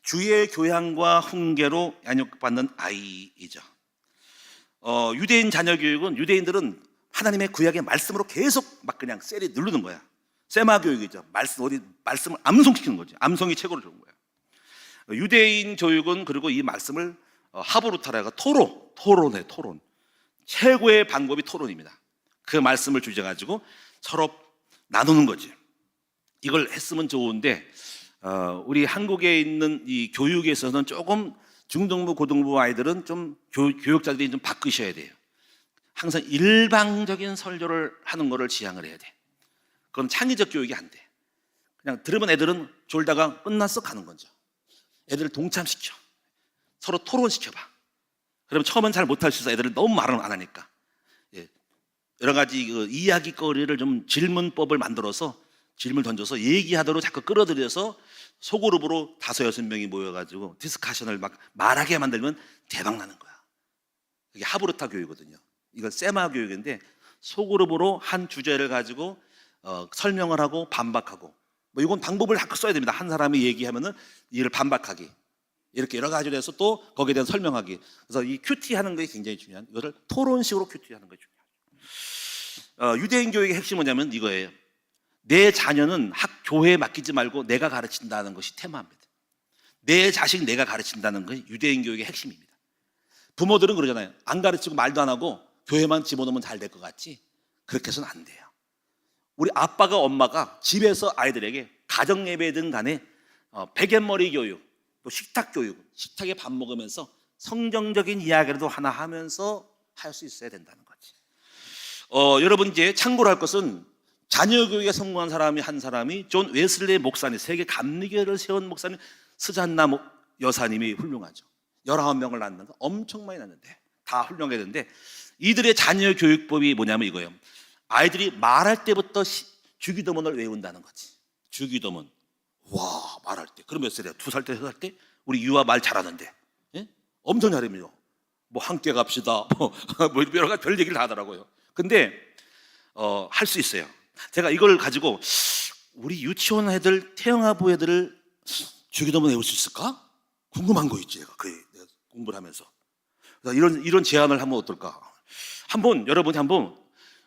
주의 교양과 훈계로 양육받는 아이이죠. 유대인 자녀 교육은 유대인들은 하나님의 구약의 말씀으로 계속 막 그냥 셀이 누르는 거야. 세마 교육이죠. 말씀을 암송시키는 거지. 암송이 최고로 좋은 거야. 유대인 교육은 그리고 이 말씀을 하브루타라가 토론. 최고의 방법이 토론입니다. 그 말씀을 주제 가지고 서로 나누는 거지. 이걸 했으면 좋은데 우리 한국에 있는 이 교육에서는 조금 중등부, 고등부 아이들은 좀 교육자들이 좀 바꾸셔야 돼요. 항상 일방적인 설교를 하는 거를 지향을 해야 돼. 그건 창의적 교육이 안 돼. 그냥 들으면 애들은 졸다가 끝났어 가는 거죠. 애들을 동참시켜. 서로 토론시켜봐. 그러면 처음엔 잘 못할 수 있어. 애들은 너무 말을 안 하니까. 여러 가지 이야기거리를 좀 질문법을 만들어서 질문을 던져서 얘기하도록 자꾸 끌어들여서 소그룹으로 5-6명이 모여가지고 디스커션을 막 말하게 만들면 대박 나는 거야. 이게 하브루타 교육이거든요. 이건 세마 교육인데 소그룹으로 한 주제를 가지고 설명을 하고 반박하고 뭐 이건 방법을 자꾸 써야 됩니다. 한 사람이 얘기하면은 이를 반박하기 이렇게 여러 가지로 해서 또 거기에 대한 설명하기. 그래서 이 큐티 하는 게 굉장히 중요한, 이거를 토론식으로 큐티 하는 게 중요해요. 유대인 교육의 핵심은 뭐냐면 이거예요. 내 자녀는 교회에 맡기지 말고 내가 가르친다는 것이 테마입니다. 내 자식 내가 가르친다는 것이 유대인 교육의 핵심입니다. 부모들은 그러잖아요. 안 가르치고 말도 안 하고 교회만 집어넣으면 잘 될 것 같지? 그렇게 해서는 안 돼요. 우리 아빠가 엄마가 집에서 아이들에게 가정 예배든 간에 베갯머리 교육, 또 식탁 교육, 식탁에 밥 먹으면서 성경적인 이야기라도 하나 하면서 할 수 있어야 된다는 거지. 여러분 이제 참고로 할 것은 자녀 교육에 성공한 사람이 한 사람이 존 웨슬리 목사님, 세계 감리교회를 세운 목사님 스잔나 여사님이 훌륭하죠. 19명을 낳는 거 엄청 많이 낳는데 다 훌륭했는데 이들의 자녀 교육법이 뭐냐면 이거예요. 아이들이 말할 때부터 주기도문을 외운다는 거지. 주기도문. 와, 말할 때. 그럼 몇 살이야? 2살 때, 3살 때? 우리 유아 말 잘하는데. 예? 엄청 잘해요. 뭐 함께 갑시다. 뭐 여러 가지 별 얘기를 다 하더라고요. 근데 할 수 있어요. 제가 이걸 가지고 우리 유치원 애들, 태영아부 애들을 주기도문 외울 수 있을까? 궁금한 거 있지. 내가 공부를 하면서. 이런 제안을 하면 어떨까? 여러분이 한번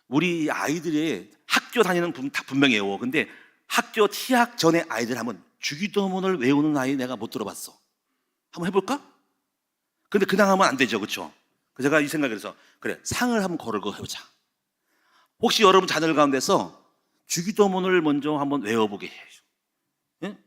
우리 아이들이 학교 다니는 다 분명히 외워. 근데 학교 취학 전에 아이들 한번 주기도문을 외우는 아이 내가 못 들어봤어. 한번 해볼까? 근데 그냥 하면 안 되죠, 그렇죠? 제가 이 생각을 해서 그래, 상을 한번 걸고 해보자. 혹시 여러분 자녀들 가운데서 주기도문을 먼저 한번 외워보게 해요. 예?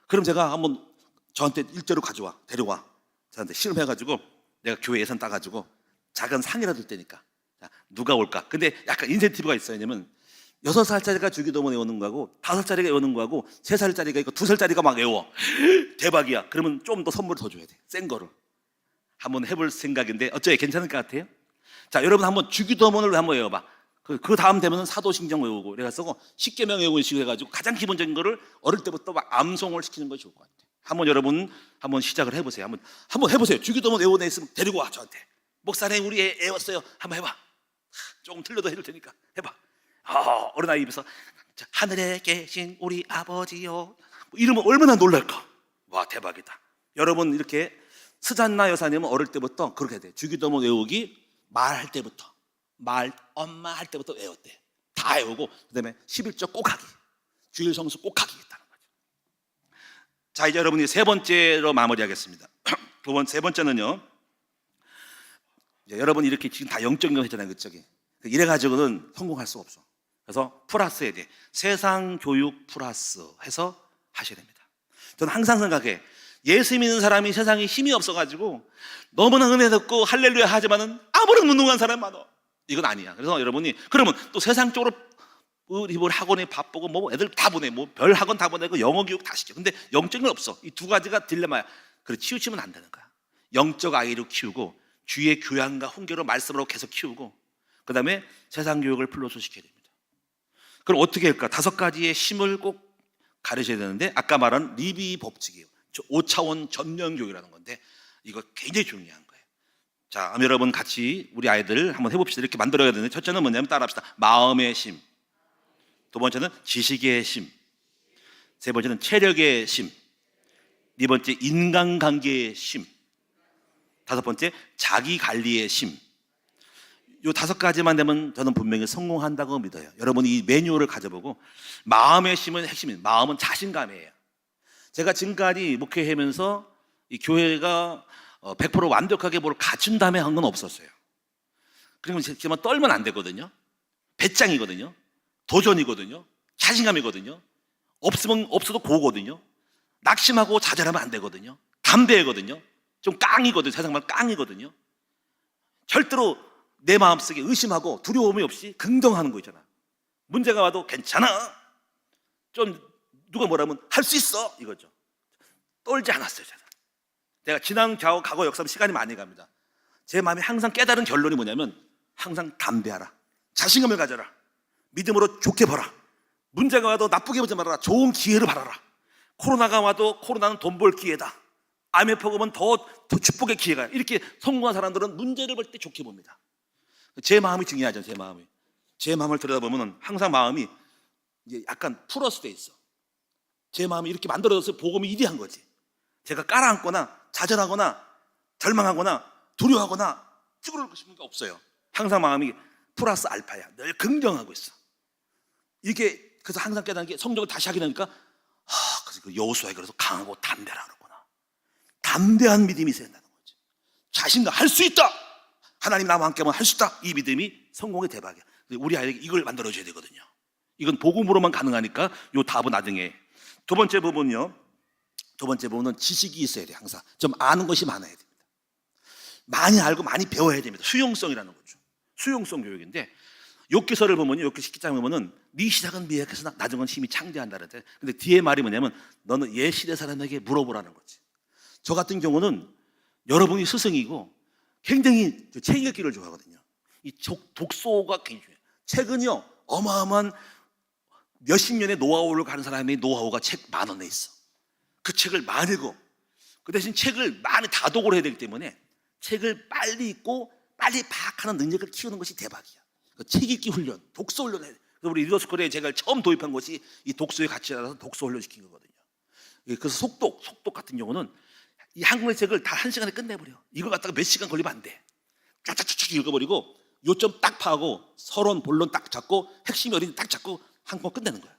그럼 제가 한번 저한테 일대로 데려와. 저한테 실험해가지고 내가 교회 예산 따가지고 작은 상이라도 줄 테니까. 자, 누가 올까? 근데 약간 인센티브가 있어요. 왜냐면 6살짜리가 주기도문 외우는 거하고 5살짜리가 외우는 거하고 3살짜리가 있고 2살짜리가 막 외워. 대박이야. 그러면 좀 더 선물을 더 줘야 돼. 센 거를. 한번 해볼 생각인데 어쩌요? 괜찮을 것 같아요? 자, 여러분 한번 주기도문을 한번 외워봐. 그 다음 되면은 사도신경 외우고 그래서 십계명 외우는 식으로 해가지고 가장 기본적인 거를 어릴 때부터 막 암송을 시키는 것이 좋을 것 같아요. 여러분 한번 시작을 해보세요. 한번 해보세요. 주기도문 외우는 애 있으면 데리고 와 저한테. 목사님 우리 애 외웠어요. 한번 해봐. 조금 틀려도 해줄 테니까 해봐. 어린아이 입에서 하늘에 계신 우리 아버지요 이러면 얼마나 놀랄까. 와, 대박이다. 여러분 이렇게 스잔나 여사님은 어릴 때부터 그렇게 돼. 주기도문 외우기 말할 때부터 엄마 할 때부터 외웠대. 다 외우고 그다음에 11조 꼭 하기, 주일 성수 꼭 하기 있다는 거죠. 자, 이제 여러분이 세 번째로 마무리하겠습니다. 세 번째는요. 여러분이 이렇게 지금 다 영적인 거 했잖아요, 그쪽이. 이래가지고는 성공할 수 없어. 그래서 플러스 해야 돼. 세상 교육 플러스 해서 하셔야 됩니다. 저는 항상 생각해. 예수 믿는 사람이 세상에 힘이 없어가지고 너무나 은혜 듣고 할렐루야 하지만은 아무런 무능한 사람 많아. 이건 아니야. 그래서 여러분이 그러면 또 세상 쪽으로 우리 학원에 바쁘고 뭐 애들 다 보내, 뭐 별 학원 다 보내고 영어 교육 다 시켜. 근데 영적인 건 없어. 이 두 가지가 딜레마야. 그래, 치우치면 안 되는 거야. 영적 아이로 키우고 주의 교양과 훈계로 말씀으로 계속 키우고 그 다음에 세상 교육을 플러스 시켜야 됩니다. 그럼 어떻게 할까? 5가지의 힘을 꼭 가르쳐야 되는데 아까 말한 리비 법칙이에요. 5차원 전면 교육이라는 건데 이거 굉장히 중요한 거예요. 자, 여러분 같이 우리 아이들 한번 해봅시다. 이렇게 만들어야 되는데, 첫째는 뭐냐면 따라합시다. 마음의 심. 두 번째는 지식의 심. 세 번째는 체력의 심. 네 번째 인간관계의 심. 다섯 번째 자기 관리의 심. 요 다섯 가지만 되면 저는 분명히 성공한다고 믿어요. 여러분 이 매뉴얼을 가져보고, 마음의 심은 핵심입니다. 마음은 자신감이에요. 제가 지금까지 목회하면서 이 교회가 100% 완벽하게 뭘 갖춘 다음에 한 건 없었어요. 그러면 정말 떨면 안 되거든요. 배짱이거든요. 도전이거든요. 자신감이거든요. 없으면 없어도 고거든요. 낙심하고 좌절하면 안 되거든요. 담대하거든요. 좀 깡이거든요. 세상 말 깡이거든요. 절대로 내 마음속에 의심하고 두려움이 없이 긍정하는 거 있잖아. 문제가 와도 괜찮아. 좀 누가 뭐라면 할 수 있어 이거죠. 떨지 않았어요. 제가 지난 좌우 과거 역사하면 시간이 많이 갑니다. 제 마음에 항상 깨달은 결론이 뭐냐면, 항상 담대하라. 자신감을 가져라. 믿음으로 좋게 봐라. 문제가 와도 나쁘게 보지 말아라. 좋은 기회를 바라라. 코로나가 와도 코로나는 돈 벌 기회다. IMF가 오면 더 축복의 기회가. 이렇게 성공한 사람들은 문제를 볼 때 좋게 봅니다. 제 마음이 중요하죠. 제 마음을 들여다보면 항상 마음이 이제 약간 플러스 돼 있어. 제 마음이 이렇게 만들어져서 복음이 이리한 거지. 제가 깔아앉거나 좌절하거나 절망하거나 두려워하거나 찌그러질 수가 없어요. 항상 마음이 플러스 알파야. 늘 긍정하고 있어. 이게 그래서 항상 깨닫는 게, 성경을 다시 하게 되니까 그래서 그 여호수아에 그래서 강하고 담대라 그러구나. 담대한 믿음이 있어야 된다는 거지. 자신감, 할 수 있다. 하나님 나와 함께 하면 할 수 있다. 이 믿음이 성공의 대박이야. 우리 아이에게 이걸 만들어줘야 되거든요. 이건 복음으로만 가능하니까 요 답은 나중에. 두 번째 부분은요. 두 번째 부분은 지식이 있어야 돼요. 항상 좀 아는 것이 많아야 됩니다. 많이 알고 많이 배워야 됩니다. 수용성이라는 거죠. 수용성 교육인데, 욥기서를 보면요, 욥기 10장에 보면은 네 시작은 미약해서 나중은 힘이 창대한다는데, 근데 뒤에 말이 뭐냐면 너는 옛 시대 사람에게 물어보라는 거지. 저 같은 경우는 여러분이 스승이고 굉장히 책 읽기를 좋아하거든요. 이 독서가 굉장히 중요해요. 책은요 어마어마한 몇십 년의 노하우를 가는 사람의 노하우가 책 10,000원에 있어. 그 책을 많이 읽고, 그 대신 책을 많이 다독을 해야 되기 때문에 책을 빨리 읽고 빨리 파악하는 능력을 키우는 것이 대박이야. 그 책 읽기 훈련, 독서 훈련을 해야 돼. 우리 리더스쿨에 제가 처음 도입한 것이 이 독서의 가치에 따라서 독서 훈련 시킨 거거든요. 그래서 속독 같은 경우는 이 한국의 책을 다 1시간에 끝내버려. 이걸 갖다가 몇 시간 걸리면 안 돼. 쫙쫙쫙 읽어버리고 요점 딱 파하고 서론, 본론 딱 잡고 핵심이 어딘지 딱 잡고 한권 끝내는 거야.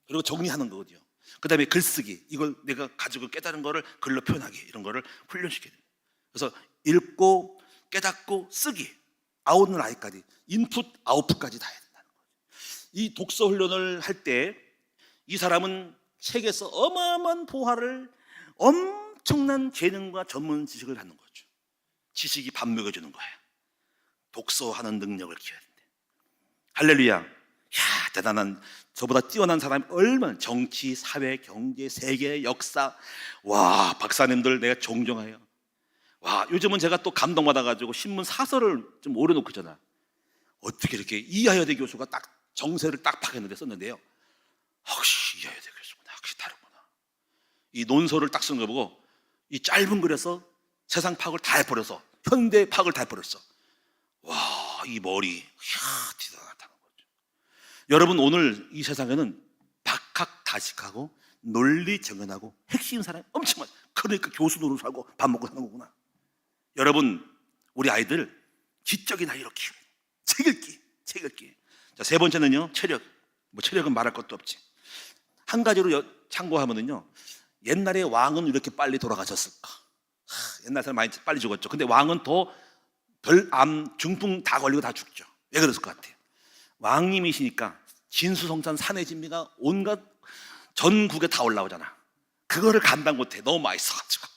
그리고 정리하는 거거든요. 그 다음에 글쓰기, 이걸 내가 가지고 깨달은 거를 글로 표현하기, 이런 거를 훈련시켜야 돼요. 그래서 읽고 깨닫고 쓰기, 아웃은 아이까지, 인풋 아웃풋까지 다 해야 된다는 거죠. 이 독서 훈련을 할 때 이 사람은 책에서 어마어마한 보화를, 엄청난 재능과 전문 지식을 갖는 거죠. 지식이 밥 먹여주는 거예요. 독서하는 능력을 키워야 된대. 할렐루야. 야, 대단한, 저보다 뛰어난 사람이 얼마나, 정치, 사회, 경제, 세계, 역사. 와, 박사님들 내가 존경해요. 와, 요즘은 제가 또 감동받아가지고 신문 사설을 좀 오려놓고 있잖아. 어떻게 이렇게 이하여대 교수가 딱 정세를 딱 파악했는데 썼는데요. 혹시 이하여대 교수구나, 혹시 다르구나. 이 논설을 딱 쓴 거 보고 이 짧은 글에서 세상 파악을 다 해버려서 현대 파악을 다 해버렸어. 와, 이 머리, 대단하다는 거죠. 여러분, 오늘 이 세상에는 박학다식하고 논리정연하고 핵심 사람이 엄청 많아요. 그러니까 교수 노릇 살고 밥 먹고 사는 거구나. 여러분, 우리 아이들 지적인 아이로 키워요. 책 읽기. 자, 세 번째는요, 체력. 뭐 체력은 말할 것도 없지. 한 가지로 참고하면은요, 옛날에 왕은 이렇게 빨리 돌아가셨을까? 옛날 사람 많이 빨리 죽었죠. 근데 왕은 더 별암, 중풍 다 걸리고 다 죽죠. 왜 그랬을 것 같아요? 왕님이시니까 진수성찬 산해진미가 온갖 전국에 다 올라오잖아. 그거를 감당 못해. 너무 맛있어가지고.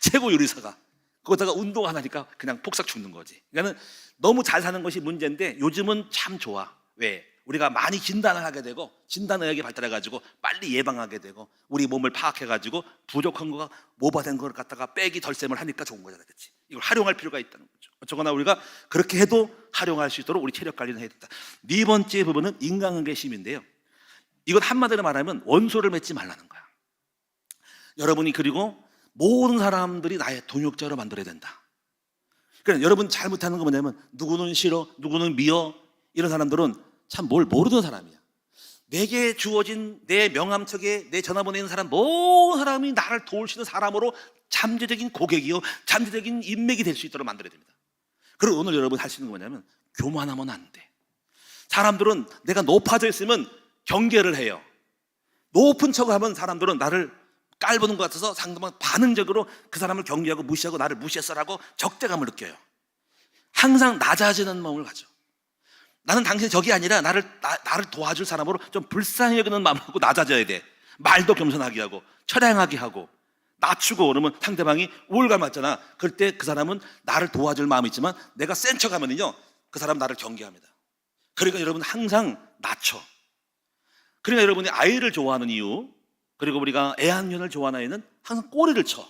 최고 요리사가. 거기다가 운동 안 하니까 그냥 폭삭 죽는 거지. 그러니까 너무 잘 사는 것이 문제인데, 요즘은 참 좋아. 왜? 우리가 많이 진단을 하게 되고, 진단의학이 발달해가지고 빨리 예방하게 되고, 우리 몸을 파악해가지고 부족한 거가 모바된 걸 갖다가 빼기 덜셈을 하니까 좋은 거잖아. 그렇지? 이걸 활용할 필요가 있다는 거죠. 어쩌거나 우리가 그렇게 해도 활용할 수 있도록 우리 체력 관리는 해야 된다. 네 번째 부분은 인간관계심인데요. 이건 한마디로 말하면 원수를 맺지 말라는 거야. 여러분이, 그리고 모든 사람들이 나의 동역자로 만들어야 된다. 그러니까 여러분 잘못하는 거 뭐냐면 누구는 싫어, 누구는 미워, 이런 사람들은 참 뭘 모르는 사람이야. 내게 주어진 내 명함책에 내 전화번호에 있는 사람 모든 사람이 나를 도울 수 있는 사람으로 잠재적인 고객이요, 잠재적인 인맥이 될 수 있도록 만들어야 됩니다. 그리고 오늘 여러분 할 수 있는 거 뭐냐면 교만하면 안 돼. 사람들은 내가 높아져 있으면 경계를 해요. 높은 척을 하면 사람들은 나를 깔보는 것 같아서 상대방 반응적으로 그 사람을 경계하고 무시하고 나를 무시했어라고 적대감을 느껴요. 항상 낮아지는 마음을 가져. 나는 당신의 적이 아니라 나를 도와줄 사람으로 좀 불쌍히 여기는 마음을 갖고 낮아져야 돼. 말도 겸손하게 하고 처량하게 하고 낮추고, 그러면 상대방이 우월감 맞잖아. 그럴 때 그 사람은 나를 도와줄 마음이 있지만 내가 센 척하면요 그 사람 나를 경계합니다. 그러니까 여러분 항상 낮춰. 그러니까 여러분이 아이를 좋아하는 이유, 그리고 우리가 애완견을 좋아하는 아이는 항상 꼬리를 쳐.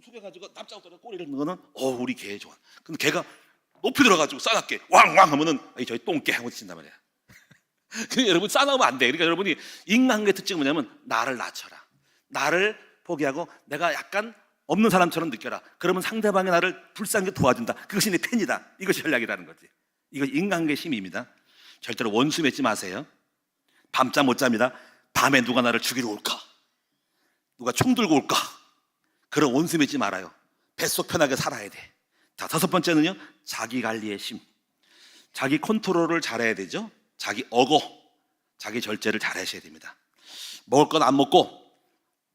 숙여가지고 납작고 떨어 꼬리를 넣는 거는 우리 개 좋아. 근데 개가 높이 들어가지고 싸납게 왕왕 하면은 저희 똥개 하고 친단 말이야. 그러니까 여러분 싸나우면 안 돼. 그러니까 여러분이 인간의 특징은 뭐냐면 나를 낮춰라. 나를 포기하고 내가 약간 없는 사람처럼 느껴라. 그러면 상대방이 나를 불쌍하게 도와준다. 그것이 내 팬이다. 이것이 전략이라는 거지. 이거 인간의 힘입니다. 절대로 원수 맺지 마세요. 밤잠 못 잡니다. 밤에 누가 나를 죽이러 올까? 누가 총 들고 올까? 그런 원수 맺지 말아요. 뱃속 편하게 살아야 돼. 자, 5번째는요, 자기 관리의 심. 자기 컨트롤을 잘해야 되죠. 자기 어거, 자기 절제를 잘 하셔야 됩니다. 먹을 건 안 먹고,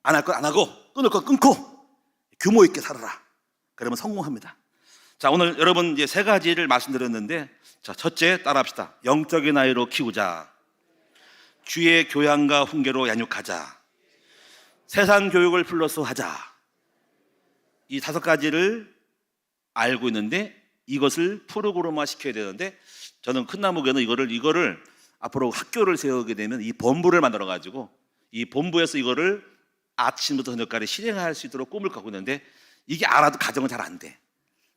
안 할 건 안 하고, 끊을 건 끊고, 규모 있게 살아라. 그러면 성공합니다. 자, 오늘 여러분 이제 3가지를 말씀드렸는데, 자, 첫째 따라합시다. 영적인 아이로 키우자. 주의 교양과 훈계로 양육하자. 세상 교육을 플러스 하자. 이 5가지를 알고 있는데 이것을 프로그램화 시켜야 되는데, 저는 큰 나무교는 이거를 앞으로 학교를 세우게 되면 이 본부를 만들어 가지고 이 본부에서 이거를 아침부터 저녁까지 실행할 수 있도록 꿈을 갖고 있는데, 이게 알아도 가정은 잘 안 돼.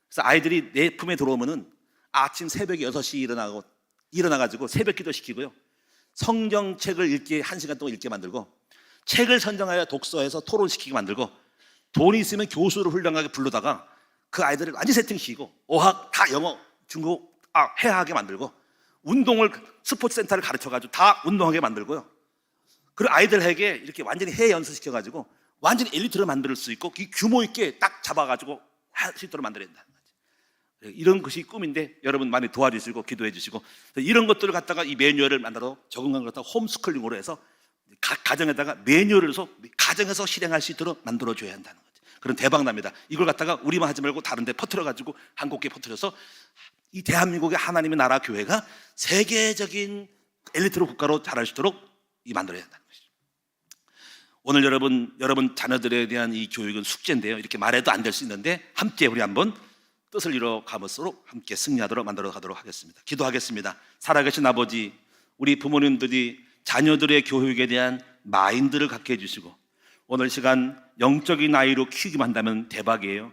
그래서 아이들이 내 품에 들어오면은 아침 새벽에 6시 일어나가지고 새벽 기도 시키고요, 성경책을 읽게 1시간 동안 읽게 만들고, 책을 선정하여 독서해서 토론시키게 만들고, 돈이 있으면 교수를 훌륭하게 부르다가 그 아이들을 완전 세팅시키고 어학 다 영어, 중국어, 해하게 만들고, 운동을 스포츠 센터를 가르쳐가지고 다 운동하게 만들고요. 그리고 아이들에게 이렇게 완전히 해 연습시켜가지고 완전히 엘리트를 만들 수 있고, 이 규모 있게 딱 잡아가지고 할 수 있도록 만들어야 된다는 거지. 이런 것이 꿈인데 여러분 많이 도와주시고 기도해 주시고, 이런 것들을 갖다가 이 매뉴얼을 만들어 적응한 걸 갖다가 홈스쿨링으로 해서 각 가정에다가 매뉴얼을 해서 가정에서 실행할 수 있도록 만들어줘야 한다는 거지. 그럼 대박 납니다. 이걸 갖다가 우리만 하지 말고 다른 데 퍼뜨려가지고 한국에 퍼뜨려서 이 대한민국의 하나님의 나라 교회가 세계적인 엘리트로 국가로 자랄 수 있도록 만들어야 한다는 것이죠. 오늘 여러분 자녀들에 대한 이 교육은 숙제인데요, 이렇게 말해도 안 될 수 있는데 함께 우리 한번 뜻을 이뤄가면서 함께 승리하도록 만들어 가도록 하겠습니다. 기도하겠습니다. 살아계신 아버지, 우리 부모님들이 자녀들의 교육에 대한 마인드를 갖게 해주시고, 오늘 시간 영적인 아이로 키우기만 한다면 대박이에요.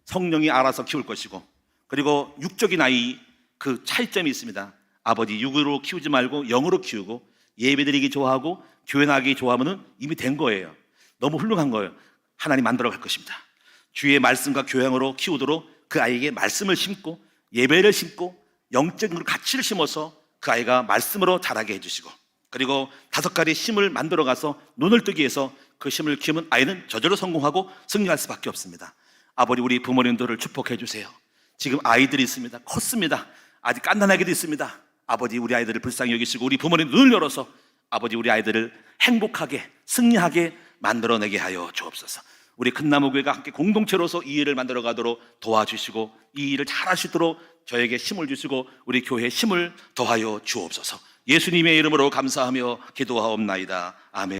성령이 알아서 키울 것이고, 그리고 육적인 아이 그 차이점이 있습니다. 아버지, 육으로 키우지 말고 영으로 키우고 예배드리기 좋아하고 교회 나가기 좋아하면 이미 된 거예요. 너무 훌륭한 거예요. 하나님 만들어 갈 것입니다. 주의 말씀과 교양으로 키우도록 그 아이에게 말씀을 심고 예배를 심고 영적인 가치를 심어서 그 아이가 말씀으로 자라게 해주시고, 그리고 5가지 심을 만들어 가서 눈을 뜨기 위해서 그 심을 키우면 아이는 저절로 성공하고 승리할 수밖에 없습니다. 아버지, 우리 부모님들을 축복해 주세요. 지금 아이들이 있습니다. 컸습니다. 아직 깐난하게도 있습니다. 아버지, 우리 아이들을 불쌍히 여기시고 우리 부모님 눈을 열어서 아버지, 우리 아이들을 행복하게 승리하게 만들어내게 하여 주옵소서. 우리 큰나무교회가 함께 공동체로서 이 일을 만들어 가도록 도와주시고 이 일을 잘할 수 있도록 저에게 힘을 주시고 우리 교회에 힘을 더하여 주옵소서. 예수님의 이름으로 감사하며 기도하옵나이다. 아멘.